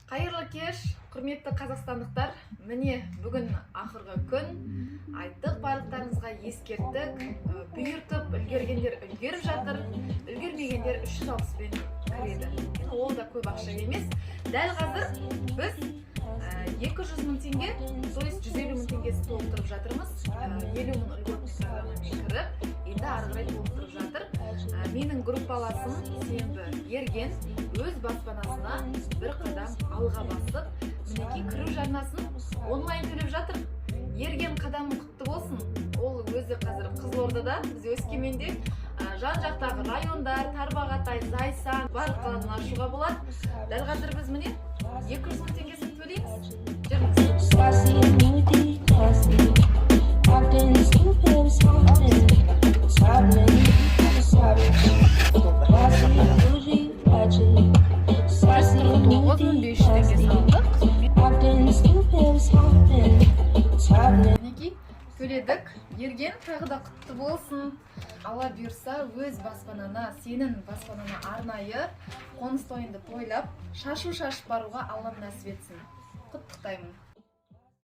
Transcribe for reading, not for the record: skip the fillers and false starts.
Қайырлы кеш, құрметті қазақстандықтар. Міне бүгін ақырғы күн. Айттық, барлықтарыңызға ескерттік. Бұйыртып, үлгергендер үлгеріп жатыр, үлгермегендер 360-пен кіреді. Ол да көп ақша емес. Дәл қазір біз 200 мың теңге, то есть 150 мың теңгесі толықтырып жатырмыз. 50 мың үлгеріп программамен кіріп, енді ары қарай толықтырып жатыр. Менің группаласым Сенбі Ерген өз баспанасына бір қадам алға басып, мінекей кіру жарнасын онлайн төлеп жатыр. Ерген қадамы құтты болсын. Ол өзі қазір Қызылордада, біз Өскеменде, жан-жақтағы райондар, Тарбағатай, Зайсан, барлық қаланы ашуға болады. Дәл қазір біз міне 200 мың теңгесін төлейміз. Төледік. Ерген тағы да құтты болсын. Алла бұйырса өз баспанана, сенің баспанана арнайы қоныс тойынды тойлап, шашу шашып баруға Аллам нәсіп етсін. Құттықтаймын.